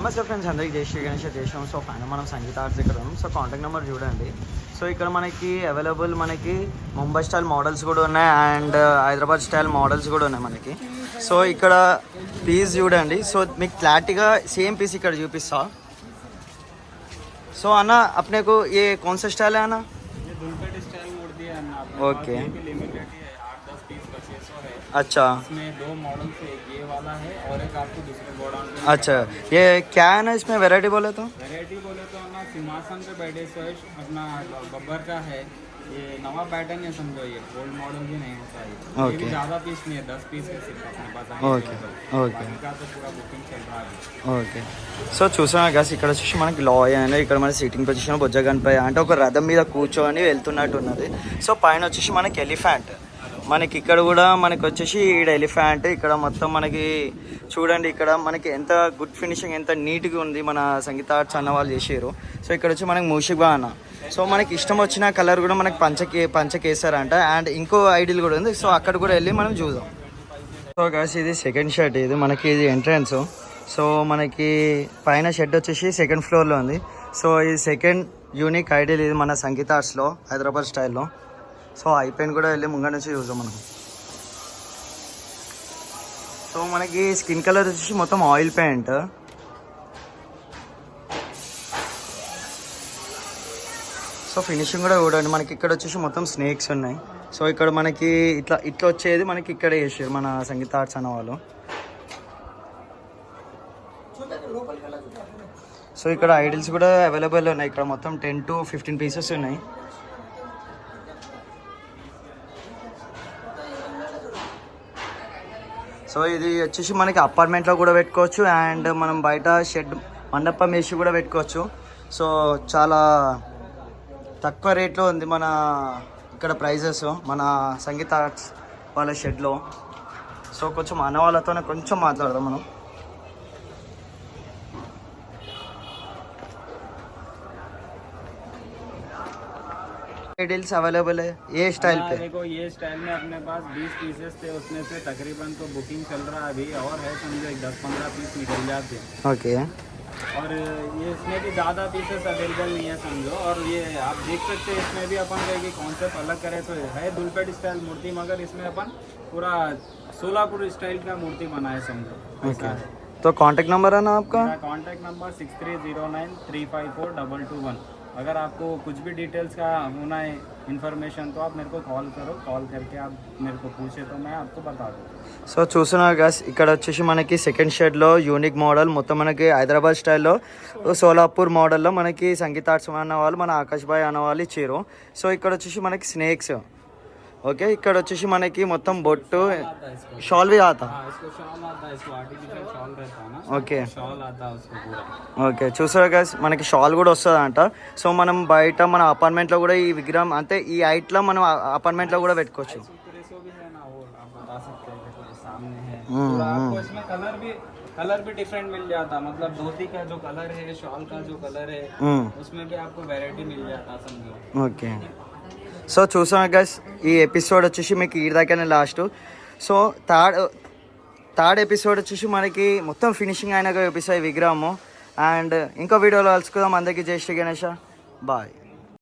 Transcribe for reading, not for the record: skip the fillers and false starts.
నమస్తే ఫ్రెండ్స్, అందరికి జై శ్రీ గణేష్ చేసాం. సో ఫైనల్ మనం సంగీత ఆర్ట్స్ దగ్గర ఉన్నాం. సో కాంటాక్ట్ నెంబర్ చూడండి. సో ఇక్కడ మనకి అవైలబుల్ మనకి ముంబై స్టైల్ మోడల్స్ కూడా ఉన్నాయి అండ్ హైదరాబాద్ స్టైల్ మోడల్స్ కూడా ఉన్నాయి మనకి. సో ఇక్కడ పీస్ చూడండి. సో మీకు క్లారిటీగా సేమ్ పీస్ ఇక్కడ చూపిస్తా. సో అన్న अपने को ये कौन सा स्टाइल है अना? ये दुलपेट स्टाइल मूर्ति है ना. ओके. लिमिटेड है, 8-10 पीस 2500 है. अच्छा. इसमें दो मॉडल से ये वाला है और एक आपको दूसरे गोडाउन पे. अच्छा, ये क्या है ना इसमें वैरायटी बोले तो? वैरायटी बोले तो ना सिंहासन पे बैठे सो अपना गब्बर का है. ये नवा पैटर्न है समझो, ये ओल्ड मॉडल भी नहीं होता है. ओके. ये भी ज़्यादा पीस नहीं है, 10 पीस है सिर्फ अपने पास. ओके ओके का तो पूरा बुकिंग चल रहा है. ఓకే. సో చూసాం గస్ ఇక్కడ వచ్చేసి మనకి లాయ్ అని ఇక్కడ మన సీటింగ్ పొజిషన్ బొజ్జగన్పై అంటే ఒక రథం మీద కూర్చొని వెళ్తున్నట్టు ఉన్నది. సో పైన వచ్చేసి మనకి ఎలిఫెంట్, మనకి ఇక్కడ కూడా మనకి వచ్చేసి ఇక్కడ ఎలిఫెంట్. ఇక్కడ మొత్తం మనకి చూడండి, ఇక్కడ మనకి ఎంత గుడ్ ఫినిషింగ్, ఎంత నీట్గా ఉంది మన సంగీత ఆర్ట్స్ అన్న వాళ్ళు చేసారు. సో ఇక్కడ వచ్చి మనకి మూషిక్ బాణ. సో మనకి ఇష్టం వచ్చిన కలర్ కూడా మనకి పంచకేసారంట అండ్ ఇంకో ఐడియల్ కూడా ఉంది. సో అక్కడ కూడా వెళ్ళి మనం చూద్దాం. సో గస్ ఇది సెకండ్ షెడ్, ఇది మనకి ఇది ఎంట్రన్స్. సో మనకి పైన షెడ్ వచ్చేసి సెకండ్ ఫ్లోర్లో ఉంది. సో ఇది సెకండ్ యూనిక్ ఐడియల్, ఇది మన సంగీత ఆర్ట్స్లో హైదరాబాద్ స్టైల్లో. సో అయిపోయిన కూడా వెళ్ళి ముంగ నుంచి చూద్దాం మనం. సో మనకి స్కిన్ కలర్ వచ్చేసి మొత్తం ఆయిల్ పెయింట్. సో ఫినిషింగ్ కూడా చూడండి, మనకి ఇక్కడ వచ్చేసి మొత్తం స్నేక్స్ ఉన్నాయి. సో ఇక్కడ మనకి ఇట్లా వచ్చేది మనకి ఇక్కడ వేసారు మన సంగీత ఆర్ట్స్ అన్న వాళ్ళు. సో ఇక్కడ ఐడిల్స్ కూడా అవైలబుల్ ఉన్నాయి. ఇక్కడ మొత్తం 10 to 15 పీసెస్ ఉన్నాయి. సో ఇది వచ్చేసి మనకి అపార్ట్మెంట్లో కూడా పెట్టుకోవచ్చు అండ్ మనం బయట షెడ్ మండపం వేసి కూడా పెట్టుకోవచ్చు. సో చాలా తక్కువ రేట్లో ఉంది మన ఇక్కడ ప్రైజెస్ మన సంగీత ఆర్ట్స్ వాళ్ళ షెడ్లో. సో కొంచెం అన్న వాళ్ళతోనే కొంచెం మాట్లాడదాం మనం. डील्स अवेलेबल है ये स्टाइल पे? देखो ये स्टाइल में अपने पास 20 पीसेस थे, उसमें से तकरीबन तो बुकिंग चल रहा है अभी और है समझो 10-15 पीस निकल जाते हैं. ओके. और ये इसमें भी ज़्यादा पीसेस अवेलेबल नहीं है समझो. और ये आप देख सकते हैं इसमें भी अपन कहेंगे कॉन्सेप्ट अलग करें तो है दुलपेट स्टाइल मूर्ति, मगर इसमें अपन पूरा सोलापुर स्टाइल का मूर्ति बनाए समझो. ओके. तो कांटेक्ट नंबर है ना आपका? Contact number 6309354221. अगर आपको कुछ भी डिटेल्स का होना है इन्फॉर्मेशन तो आप मेरे को कॉल करो. कॉल करके आप मेरे को पूछे तो मैं आपको बता दूँ. సో చూస్తున్నారు గస్ ఇక్కడ వచ్చేసి మనకి సెకండ్ షెడ్లో యూనిక్ మోడల్ మొత్తం మనకి హైదరాబాద్ స్టైల్లో సోలాపూర్ మోడల్లో మనకి సంగీత ఆర్ట్స్ అన్న వాళ్ళు మన ఆకాష్ భాయ్ అన్న వాళ్ళు ఇచ్చారు. సో ఇక్కడ వచ్చేసి మనకి స్నేక్స్. ఓకే. ఇక్కడ వచ్చేసి మనకి మొత్తం బొట్టు షాల్ भी आता. Okay okay. చూసారు గైస్ మనకి షాల్ కూడా వస్తుందంట. సో మనం బయట మన అపార్ట్మెంట్లో కూడా ఈ విగ్రహం అంటే ఈ హైట్లో మనం అపార్ట్మెంట్లో కూడా పెట్టుకోవచ్చు. कलर भी डिफरेंट मिल जाता, मतलब धोती का जो कलर है, शॉल का जो कलर है, उसमें भी आपको वैरायटी मिल जाता समझो. ఓకే. సో చూసాం గైస్ ఈ ఎపిసోడ్ వచ్చేసి మీకు ఈ దాకానే లాస్ట్. సో థర్డ్ ఎపిసోడ్ వచ్చేసి మనకి మొత్తం ఫినిషింగ్ అయినాక చూపిస్తాయి విగ్రహము. అండ్ ఇంకో వీడియోలో కలుసుకుందాం. అందరికీ జై శ్రీ గణేష. బాయ్.